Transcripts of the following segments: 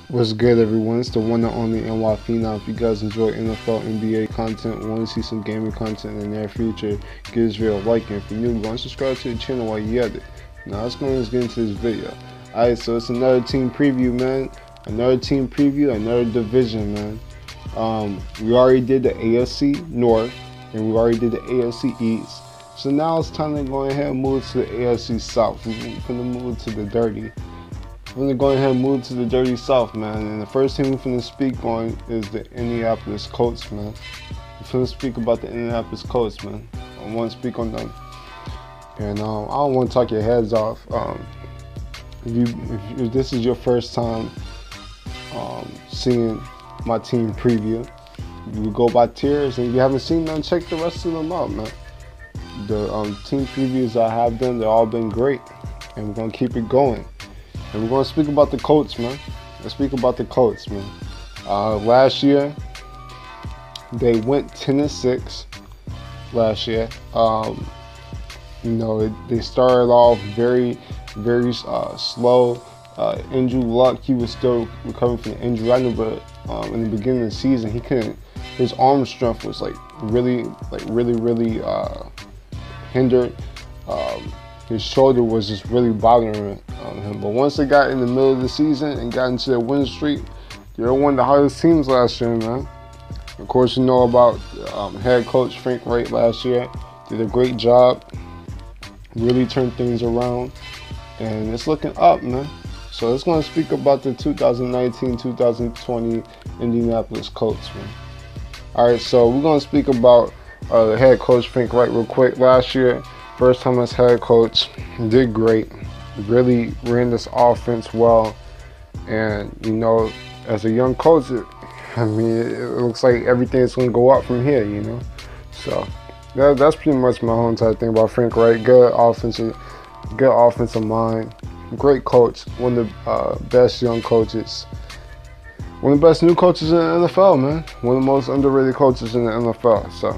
What's good, everyone? It's the one and only NY Phenom. If you guys enjoy NFL, NBA content, want to see some gaming content in the near future, give this video a like, and if you're new, go and subscribe to the channel while you're at it. Now, let's go and get into this video. Alright, so it's another team preview, man. Another team preview, another division, man. We already did the AFC North, and we already did the AFC East. So now it's time to go ahead and move to the AFC South. We're going to move to the dirty. We're going to go ahead and move to the dirty South, man. And the first team we're going to speak on is the Indianapolis Colts, man. We're going to speak about the Indianapolis Colts, man. I want to speak on them. And I don't want to talk your heads off. If this is your first time seeing my team preview, you go by tiers. And if you haven't seen them, check the rest of them out, man. The team previews I have done, they've all been great. And we're going to keep it going. And we're going to speak about the Colts, man. Let's speak about the Colts, man. Last year, they went 10-6 last year. They started off very slow. Andrew Luck, he was still recovering from the injury. I know, but in the beginning of the season, he couldn't. His arm strength was really hindered. His shoulder was just really bothering him. But once they got in the middle of the season and got into their win streak, they were one of the hardest teams last year, man. Of course, you know about head coach Frank Wright last year. Did a great job. Really turned things around. And it's looking up, man. So let's go and speak about the 2019-2020 Indianapolis Colts, man. All right, so we're going to speak about the head coach Frank Wright real quick. Last year, first time as head coach, did great. Really ran this offense well. And, as a young coach, it looks like everything's going to go up from here, So that's pretty much my whole entire thing about Frank Wright. Good offensive mind. Great coach. One of the best young coaches. One of the best new coaches in the NFL, man. One of the most underrated coaches in the NFL. So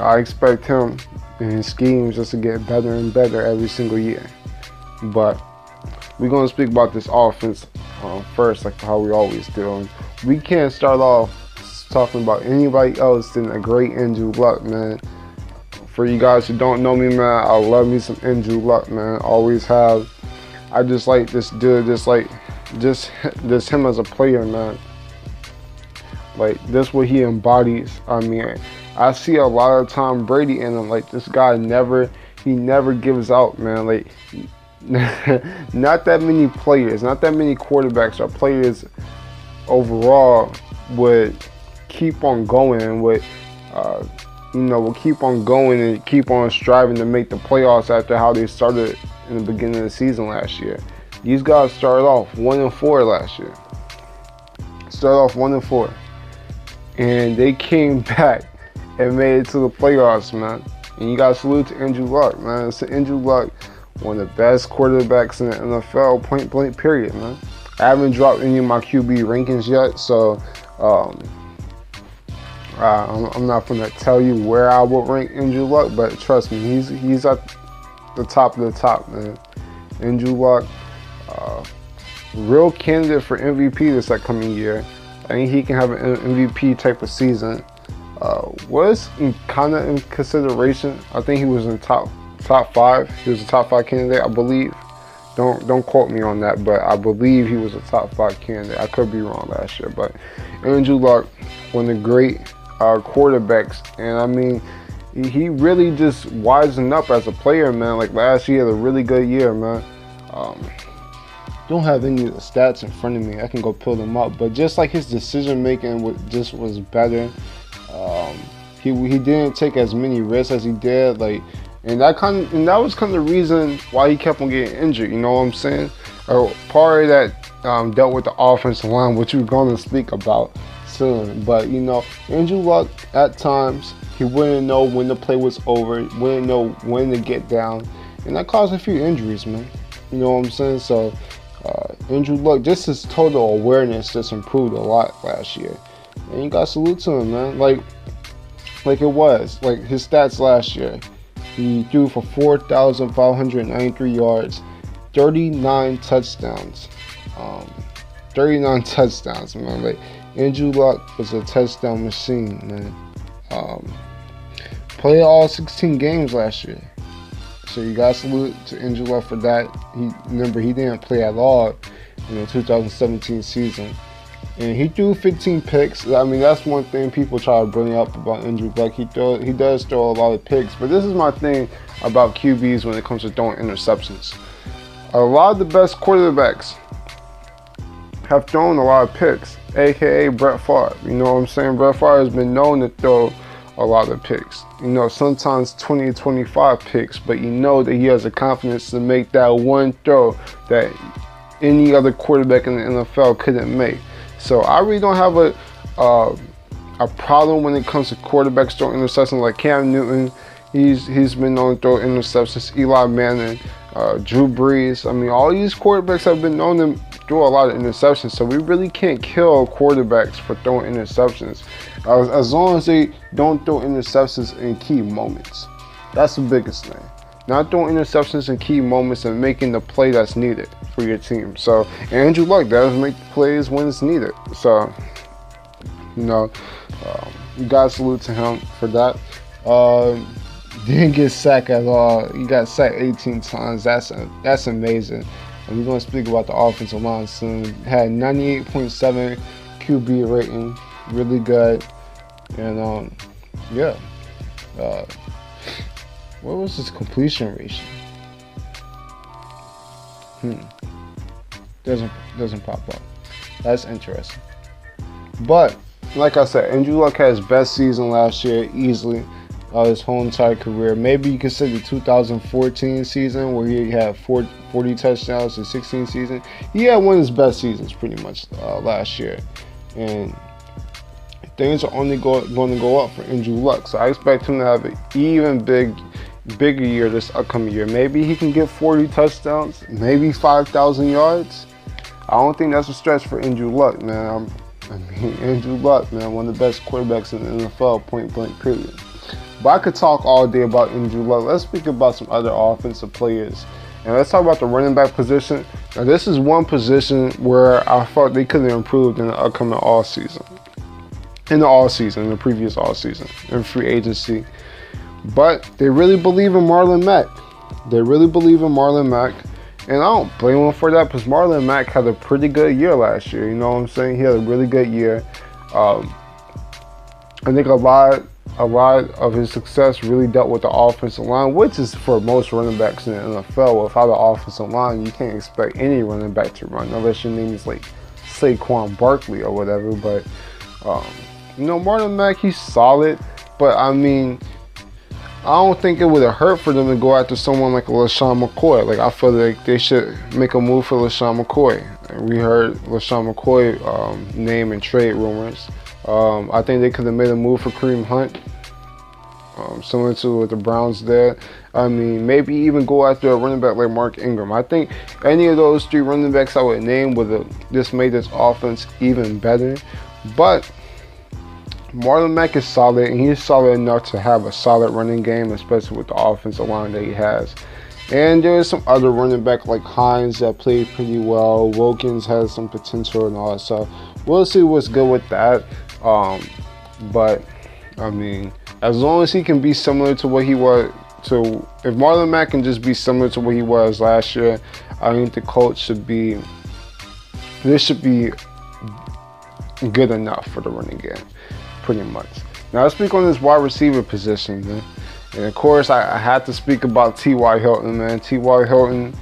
I expect him and his schemes just to get better and better every single year. But we're going to speak about this offense first, like how we always do. And we can't start off talking about anybody else than a great Andrew Luck, man. For you guys who don't know me, man, I love me some Andrew Luck, man. Always have. I just like this dude, just him as a player, man. Like, this what he embodies. I see a lot of Tom Brady in him. Like, this guy never gives out, man. Like, not that many players, not that many quarterbacks or players overall would keep on going and will keep on going and keep on striving to make the playoffs after how they started in the beginning of the season last year. These guys started off 1-4 last year. Started off 1-4. And they came back and made it to the playoffs, man. And you got to salute to Andrew Luck, man. It's Andrew Luck, one of the best quarterbacks in the NFL, point blank period, man. I haven't dropped any of my QB rankings yet, so I'm not going to tell you where I will rank Andrew Luck, but trust me, he's at the top of the top, man. Andrew Luck, real candidate for MVP this upcoming year. I think he can have an MVP type of season. Was kind of in consideration. I think he was in top 5. He was a top 5 candidate, I believe. Don't quote me on that, but I believe he was a top 5 candidate. I could be wrong last year, but Andrew Luck, one of the great quarterbacks, and he really just wisened up as a player, man. Like last year, had a really good year, man. Don't have any of the stats in front of me. I can go pull them up, but just like his decision making was better. He didn't take as many risks as he did, and that was kind of the reason why he kept on getting injured. You know what I'm saying? Part of that dealt with the offensive line, which we're going to speak about soon. But Andrew Luck at times he wouldn't know when the play was over, wouldn't know when to get down, and that caused a few injuries, man. You know what I'm saying? So Andrew Luck, just his total awareness just improved a lot last year, and you got to salute to him, man. Like his stats last year, he threw for 4,593 yards, 39 touchdowns, 39 touchdowns, man. Like, Andrew Luck was a touchdown machine, man. Played all 16 games last year. So you got to salute to Andrew Luck for that. Remember, he didn't play at all in the 2017 season. And he threw 15 picks. I mean, that's one thing people try to bring up about Andrew Luck. He does throw a lot of picks. But this is my thing about QBs when it comes to throwing interceptions. A lot of the best quarterbacks have thrown a lot of picks, a.k.a. Brett Favre. You know what I'm saying? Brett Favre has been known to throw a lot of picks. You know, sometimes 20 to 25 picks, but you know that he has the confidence to make that one throw that any other quarterback in the NFL couldn't make. So I really don't have a problem when it comes to quarterbacks throwing interceptions like Cam Newton. He's been known to throw interceptions. Eli Manning, Drew Brees. I mean, all these quarterbacks have been known to throw a lot of interceptions. So we really can't kill quarterbacks for throwing interceptions, as long as they don't throw interceptions in key moments. That's the biggest thing. Not throwing interceptions in key moments and making the play that's needed for your team. So Andrew Luck does make plays when it's needed. So, you know, you gotta salute to him for that. Didn't get sacked at all. He got sacked 18 times. That's amazing. And we're gonna speak about the offensive line soon. Had 98.7 QB rating, really good. And yeah. What was his completion ratio? Doesn't pop up. That's interesting. But like I said, Andrew Luck had his best season last year easily, his whole entire career. Maybe you could say the 2014 season where he had 40 touchdowns, the 16 season. He had one of his best seasons pretty much last year, and things are only going to go up for Andrew Luck. So I expect him to have an even bigger year this upcoming year. Maybe he can get 40 touchdowns, maybe 5,000 yards. I don't think that's a stretch for Andrew Luck, man. Andrew Luck, man, one of the best quarterbacks in the NFL, point blank, period. But I could talk all day about Andrew Luck. Let's speak about some other offensive players. And let's talk about the running back position. Now, this is one position where I thought they could have improved in the upcoming offseason. In the previous offseason, in free agency. But they really believe in Marlon Mack. And I don't blame them for that, because Marlon Mack had a pretty good year last year. You know what I'm saying? He had a really good year. I think a lot of his success really dealt with the offensive line, which is for most running backs in the NFL. Without the offensive line, you can't expect any running back to run, unless your name is like Saquon Barkley or whatever. But you know, Marlon Mack, he's solid. But I mean, I don't think it would have hurt for them to go after someone like LaShawn McCoy. Like, I feel like they should make a move for LaShawn McCoy. And we heard LaShawn McCoy name and trade rumors. I think they could have made a move for Kareem Hunt, similar to what the Browns did. I mean, maybe even go after a running back like Mark Ingram. I think any of those three running backs I would name would have just made this offense even better. But Marlon Mack is solid, and he's solid enough to have a solid running game, especially with the offensive line that he has. And there's some other running back like Hines that played pretty well. Wilkins has some potential and all that stuff. We'll see what's good with that. But I mean, as long as he can be similar to what he was, if Marlon Mack can just be similar to what he was last year, I think the Colts should be good enough for the running game, pretty much. Now let's speak on this wide receiver position, man. And of course, I had to speak about T.Y. Hilton, man. T.Y. Hilton,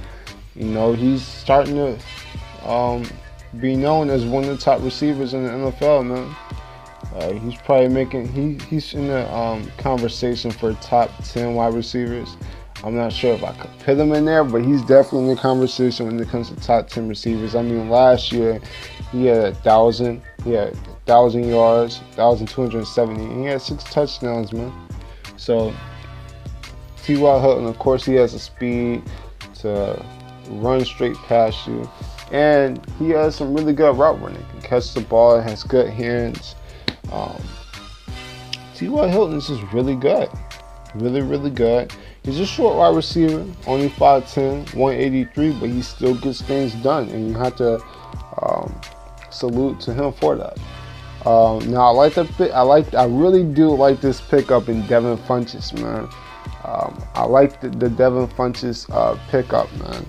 you know, he's starting to be known as one of the top receivers in the NFL, man. He's probably he's in the conversation for top 10 wide receivers. I'm not sure if I could put him in there, but he's definitely in the conversation when it comes to top 10 receivers. I mean, last year he had 1,000 yards, 1,270, and he had 6 touchdowns, man. So T.Y. Hilton, of course, he has the speed to run straight past you, and he has some really good route running. He can catch the ball, has good hands. T.Y. Hilton is just really good. Really good. He's a short wide receiver, only 5'10", 183, but he still gets things done. And you have to salute to him for that. Now I really do like this pickup in Devin Funchess, man. I like the Devin Funchess pickup, man.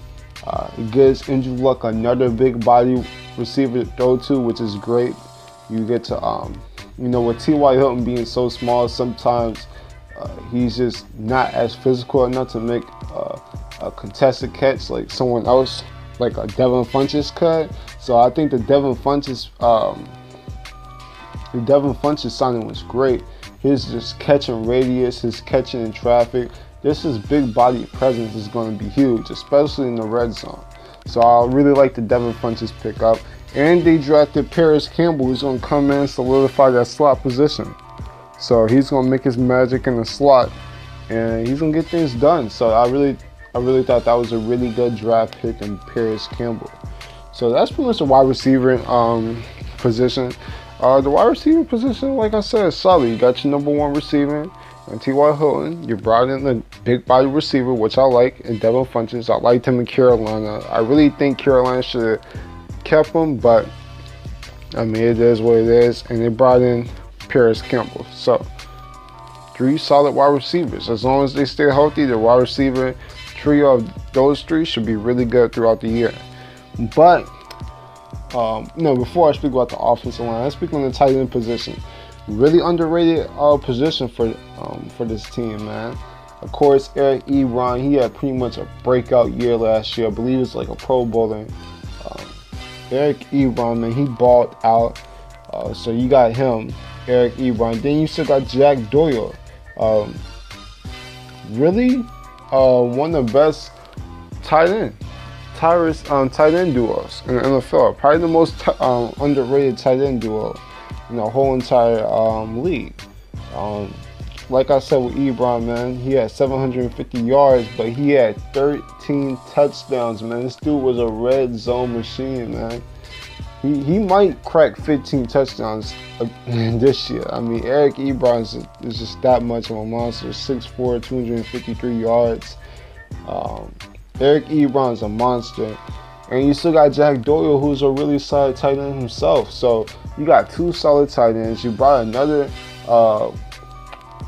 It gives Andrew Luck another big body receiver to throw to, which is great. You get to, with T.Y. Hilton being so small, sometimes he's just not as physical enough to make a contested catch like someone else, like a Devin Funchess could. So I think the Devin Funchess signing was great. His just catching radius, his catching in traffic, this is big body presence is going to be huge, especially in the red zone. So I really like the Devin Funchess pickup. And they drafted Paris Campbell, who's going to come in and solidify that slot position. So he's going to make his magic in the slot, and he's going to get things done. So I really thought that was a really good draft pick in Paris Campbell. So that's pretty much the wide receiver position. The wide receiver position, like I said, is solid. You got your number one receiver, and T.Y. Hilton. You brought in a big body receiver, which I like, and Devin Funchess. I liked him in Carolina. I really think Carolina should have kept him, but I mean, it is what it is. And they brought in Paris Campbell. So 3 solid wide receivers. As long as they stay healthy, the wide receiver trio of those 3 should be really good throughout the year. But before I speak about the offensive line, I speak on the tight end position. Really underrated position for this team, man. Of course, Eric Ebron, he had pretty much a breakout year last year. I believe it's like a Pro Bowler. Eric Ebron, man, he balled out. So you got him, Eric Ebron. Then you still got Jack Doyle. Really, one of the best tight end duos in the NFL. Probably the most underrated tight end duo in the whole entire league. Like I said with Ebron, man, he had 750 yards, but he had 13 touchdowns, man. This dude was a red zone machine, man. He might crack 15 touchdowns this year. I mean, Eric Ebron is just that much of a monster. 6'4", 253 yards. Eric Ebron's a monster. And you still got Jack Doyle, who's a really solid tight end himself. So you got 2 solid tight ends. You brought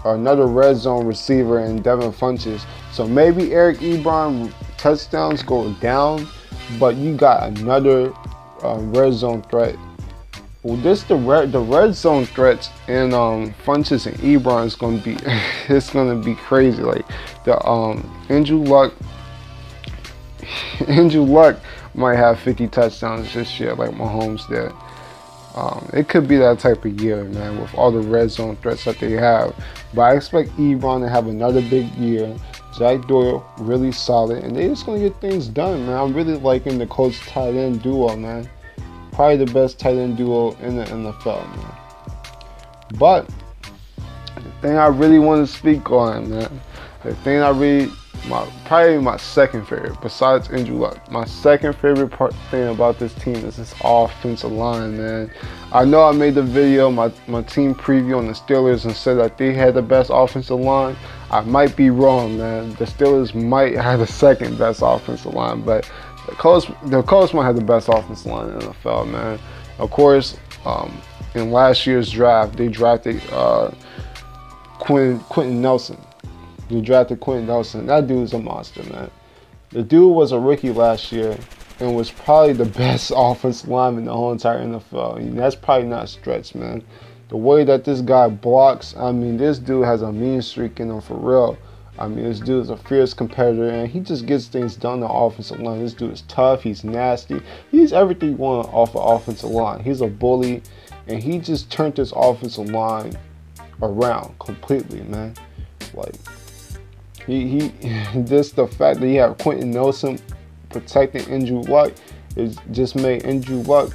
another red zone receiver in Devin Funchess. So maybe Eric Ebron touchdowns go down, but you got another red zone threat. Well, the red zone threats in Funchess and Ebron is gonna be it's gonna be crazy. Like the Andrew Luck might have 50 touchdowns this year, like Mahomes did. It could be that type of year, man, with all the red zone threats that they have. But I expect Ebron to have another big year. Jack Doyle, really solid, and they're just going to get things done, man. I'm really liking the Colts tight end duo, man. Probably the best tight end duo in the NFL, man. But the thing I really want to speak on, man, probably my second favorite, besides Andrew Luck, my second favorite thing about this team is this offensive line, man. I know I made the video, my team preview on the Steelers, and said that they had the best offensive line. I might be wrong, man. The Steelers might have the second best offensive line, but the Colts might have the best offensive line in the NFL, man. Of course, in last year's draft, they drafted Quentin Nelson. They drafted Quentin Nelson. That dude's a monster, man. The dude was a rookie last year and was probably the best offensive lineman in the whole entire NFL. And that's probably not a stretch, man. The way that this guy blocks, I mean, this dude has a mean streak in him for real. I mean, this dude is a fierce competitor, and he just gets things done on the offensive line. This dude is tough. He's nasty. He's everything you want off the offensive line. He's a bully, and he just turned this offensive line around completely, man. Like, just the fact that he had Quentin Nelson protecting Andrew Luck, it just made Andrew Luck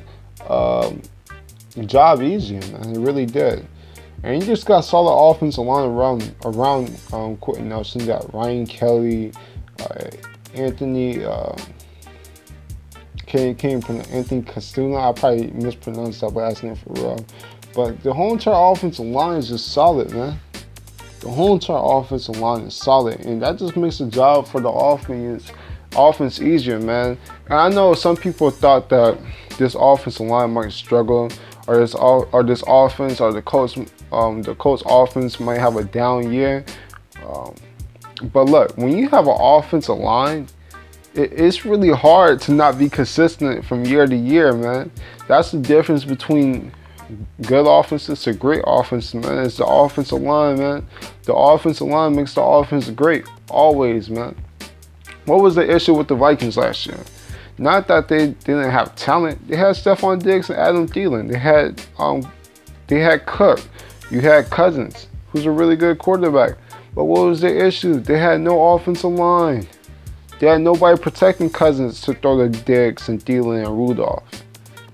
job easier, man. It really did. And you just got solid offensive line around Quentin Nelson. You got Ryan Kelly, Anthony Castuna. I probably mispronounced that last name for real. But the whole entire offensive line is just solid, man. The whole entire offensive line is solid, and that just makes the job for the offense easier, man. And I know some people thought that this offensive line might struggle, or this offense, or the Colts offense might have a down year. But look, when you have an offensive line, it's really hard to not be consistent from year to year, man. That's the difference between good offenses to great offenses, man. It's the offensive line, man. The offensive line makes the offense great, always, man. What was the issue with the Vikings last year? Not that they didn't have talent. They had Stephon Diggs and Adam Thielen. They had Cook. You had Cousins, who's a really good quarterback. But what was the issue? They had no offensive line. They had nobody protecting Cousins to throw to Diggs and Thielen and Rudolph.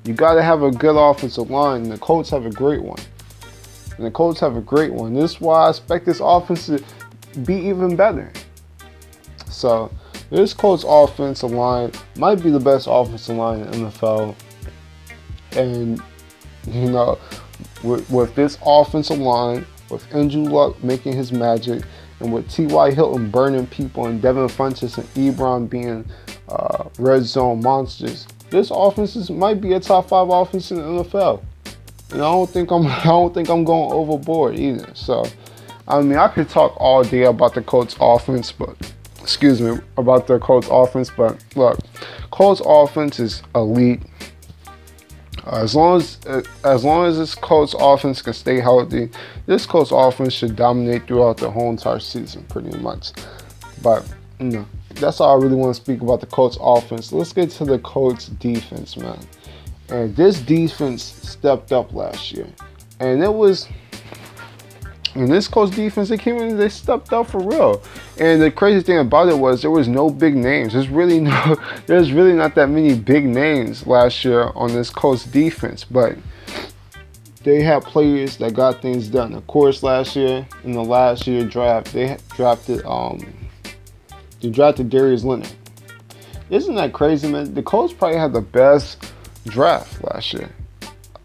You got to have a good offensive line, and the Colts have a great one. This is why I expect this offense to be even better. So, this Colts offensive line might be the best offensive line in the NFL. And, you know, with this offensive line, with Andrew Luck making his magic, and with T.Y. Hilton burning people, and Devin Funchess and Ebron being red zone monsters, this offense might be a top 5 offense in the NFL. And I don't think I'm going overboard either. So, I mean, I could talk all day about the Colts offense, but look, Colts offense is elite. As long as this Colts offense can stay healthy, this Colts offense should dominate throughout the whole entire season, pretty much. But that's all I really want to speak about the Colts offense. Let's get to the Colts defense, man. And this defense stepped up last year, and this Colts defense, they stepped up for real. And the crazy thing about it was there was no big names. There's really not that many big names last year on this Colts defense, but they had players that got things done. Of course, last year in the last year draft, they drafted Darius Leonard. Isn't that crazy, man? The Colts probably had the best draft last year.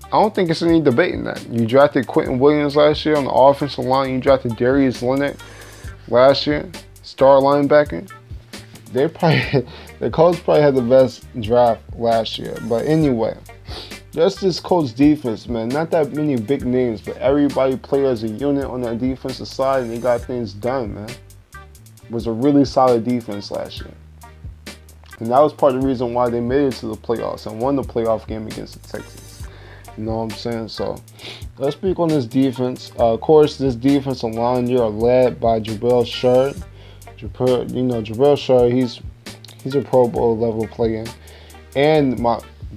I don't think it's any debating that. You drafted Quentin Williams last year on the offensive line. You drafted Darius Leonard last year, star linebacker. The Colts probably had the best draft last year. But anyway, just this Colts defense, man. Not that many big names, but everybody played as a unit on that defensive side, and they got things done, man. It was a really solid defense last year. And that was part of the reason why they made it to the playoffs and won the playoff game against the Texans. You know what I'm saying? So, let's speak on this defense. Of course, this defensive line here are led by Jabril Sheard. Jabril Sheard, he's a Pro Bowl level player. And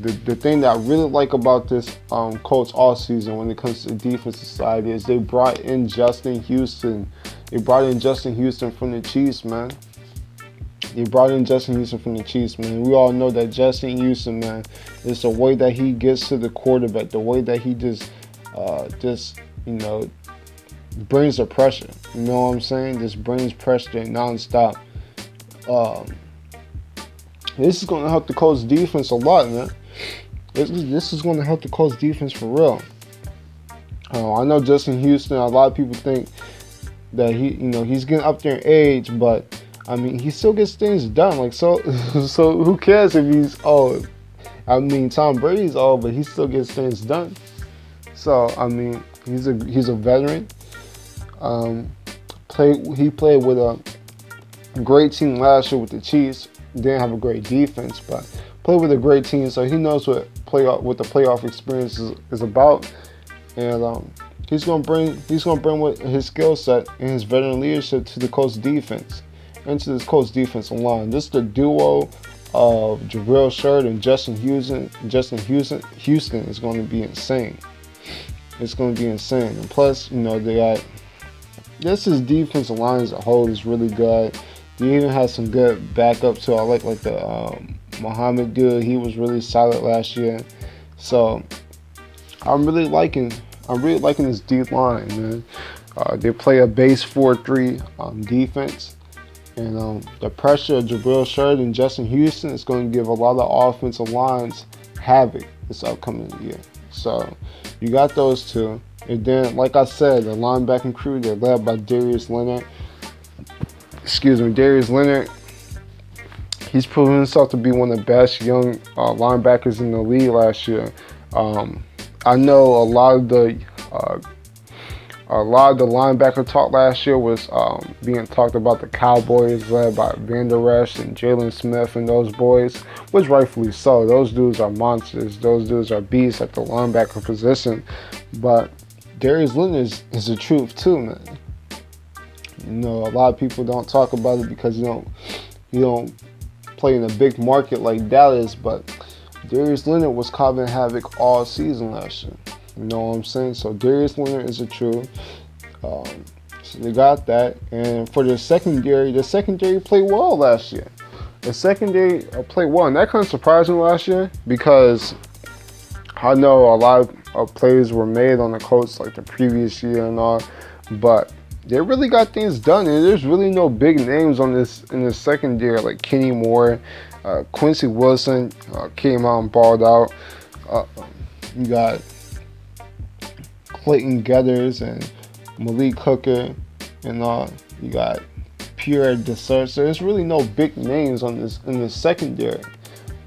the thing that I really like about this Colts offseason when it comes to the defensive side is they brought in Justin Houston. They brought in Justin Houston from the Chiefs, man. We all know that Justin Houston, man, is the way that he gets to the quarterback, the way that he just brings the pressure. You know what I'm saying? Just brings pressure nonstop. This is going to help the Colts defense a lot, man. This is going to help the Colts defense for real. I know Justin Houston, a lot of people think that he's getting up there in age, but I mean, he still gets things done. Like, so who cares if he's old? I mean, Tom Brady's old, but he still gets things done. So, I mean, he's a veteran. He played with a great team last year with the Chiefs. Didn't have a great defense, but played with a great team, so he knows what the playoff experience is about. And he's gonna bring with his skill set and his veteran leadership to the Colts defense. Into this Colts defensive line. This is the duo of Jabril Sheard and Justin Houston. Houston is going to be insane. It's going to be insane. And plus, they got this defensive line as a whole is really good. They even has some good backup too. I like the Muhammad dude. He was really solid last year. So I'm really liking this D line, man. They play a base 4-3 defense. And the pressure of Jabril Sheard and Justin Houston is going to give a lot of offensive lines havoc this upcoming year. So you got those two. And then, like I said, the linebacking crew, they're led by Darius Leonard. He's proven himself to be one of the best young linebackers in the league last year. I know a lot of the linebacker talk last year was being talked about the Cowboys led by Van Der Esch and Jalen Smith and those boys, which rightfully so. Those dudes are monsters. Those dudes are beasts at the linebacker position. But Darius Leonard is the truth too, man. You know, a lot of people don't talk about it because you don't play in a big market like Dallas, but Darius Leonard was causing havoc all season last year. You know what I'm saying? So Darius Leonard is the truth. So they got that. And for the secondary played well last year. The secondary played well, and that kind of surprised me last year because I know a lot of plays were made on the Colts like the previous year and all, but they really got things done, and there's really no big names in this secondary like Kenny Moore, Quincy Wilson came out and balled out. You got Clayton Getters and Malik Hooker, and you got Pierre Desert. So there's really no big names in this secondary,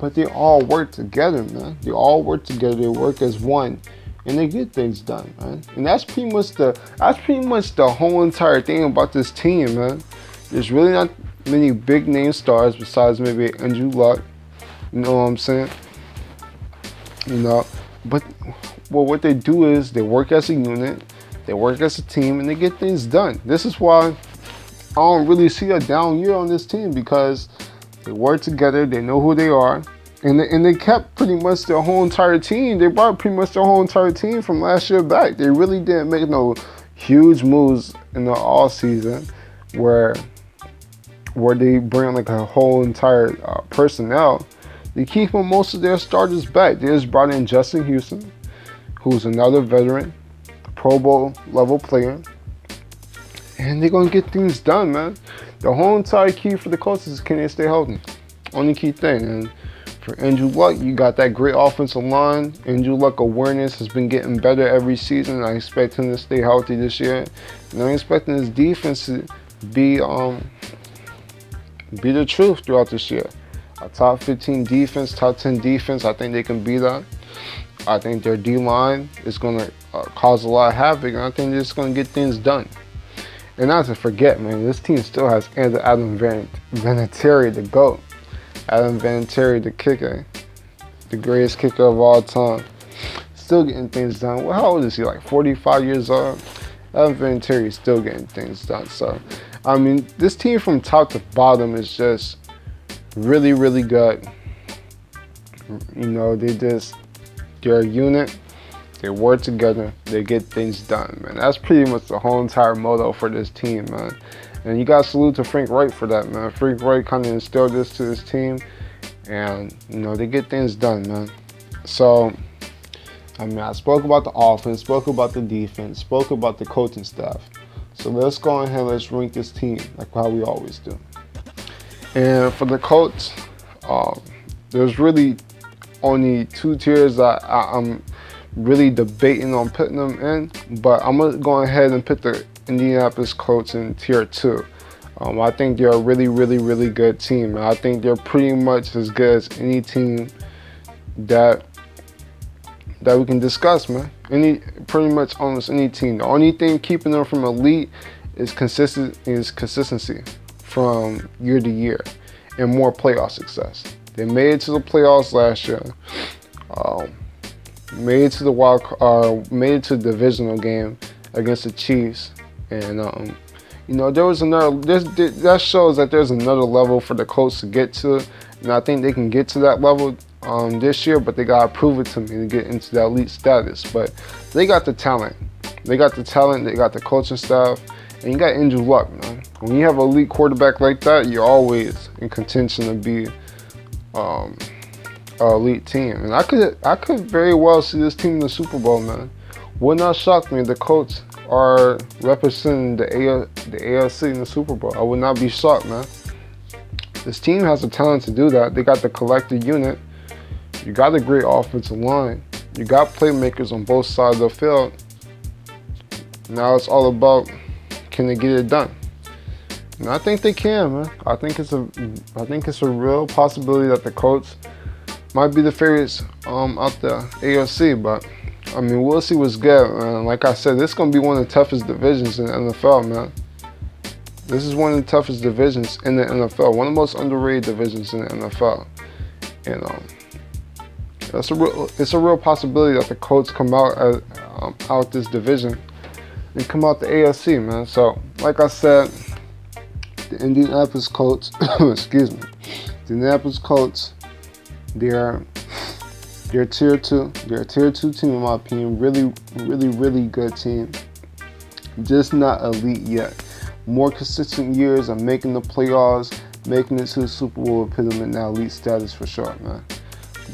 but they all work together, man. They all work together. They work as one, and they get things done, man. And that's pretty much the whole entire thing about this team, man. There's really not many big name stars besides maybe Andrew Luck. You know what I'm saying? You know, but what they do is they work as a unit, they work as a team, and they get things done. This is why I don't really see a down year on this team, because they work together, they know who they are, and they kept pretty much their whole entire team. They brought pretty much their whole entire team from last year back. They really didn't make no huge moves in the all season where they bring like a whole entire personnel. They keep most of their starters back. They just brought in Justin Houston, who's another veteran, Pro Bowl level player, and they're gonna get things done, man. The whole entire key for the Colts is, can they stay healthy? Only key thing. And for Andrew Luck, you got that great offensive line. Andrew Luck awareness has been getting better every season. I expect him to stay healthy this year, and I'm expecting his defense to be the truth throughout this year. A top 15 defense, top 10 defense. I think they can be that. I think their D-line is going to cause a lot of havoc, and I think they're just going to get things done. And not to forget, man, this team still has Adam Vinatieri, the GOAT. Adam Vinatieri, the kicker. The greatest kicker of all time. Still getting things done. Well, how old is he? Like 45 years old? Adam Vinatieri is still getting things done. So, I mean, this team from top to bottom is just really, really good. You know, they're a unit. They work together. They get things done, man. That's pretty much the whole entire motto for this team, man. And you got to salute to Frank Wright for that, man. Frank Wright kind of instilled this to this team, and you know, they get things done, man. So, I mean, I spoke about the offense, spoke about the defense, spoke about the coaching staff. So let's go ahead, let's rank this team like how we always do. And for the Colts, there's really only two tiers that I'm really debating on putting them in, but I'm going to go ahead and put the Indianapolis Colts in tier 2. I think they're a really, really, really good team. I think they're pretty much as good as any team that we can discuss, man. Pretty much almost any team. The only thing keeping them from elite is consistency from year to year and more playoff success. They made it to the playoffs last year. Made it to the made it to the divisional game against the Chiefs, and you know, there was that shows that there's another level for the Colts to get to, and I think they can get to that level this year, but they gotta prove it to me to get into that elite status. But they got the talent, they got the coaching staff, and you got Andrew Luck, man. When you have an elite quarterback like that, you're always in contention to be an elite team. And I could very well see this team in the Super Bowl, man. Would not shock me if the Colts are representing the AFC in the Super Bowl. I would not be shocked, man. This team has the talent to do that. They got the collective unit. You got a great offensive line. You got playmakers on both sides of the field. Now it's all about, can they get it done? And I think they can, man. I think it's a real possibility that the Colts might be the favorites out the AFC. But I mean, we'll see what's good, man. Like I said, this is gonna be one of the toughest divisions in the NFL, man. This is one of the toughest divisions in the NFL. One of the most underrated divisions in the NFL. And it's a real possibility that the Colts come out this division and come out the AFC, man. So, like I said, the Indianapolis Colts, excuse me, the Indianapolis Colts, they're tier 2. They're a tier 2 team, in my opinion. Really good team. Just not elite yet. More consistent years of making the playoffs, making it to the Super Bowl, put them in that elite status for sure, man.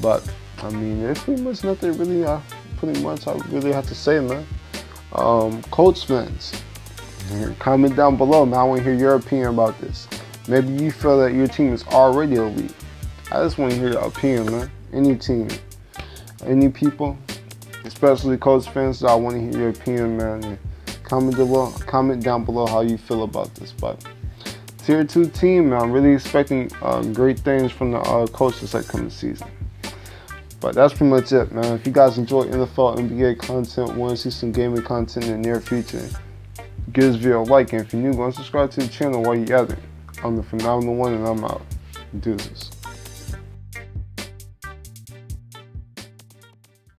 But I mean, there's pretty much nothing really, I really have to say, man. Colts fans, comment down below, man. I want to hear your opinion about this. Maybe you feel that your team is already elite. I just want to hear your opinion, man. Any team, any people, especially Colts fans, I want to hear your opinion, man. And comment down below how you feel about this. But tier 2 team, man, I'm really expecting great things from the Colts this upcoming season. But that's pretty much it, man. If you guys enjoy NFL, NBA content, want to see some gaming content in the near future, give this video a like. And if you're new, go and subscribe to the channel while you're at it. I'm the Phenomenal One, and I'm out. Deuces.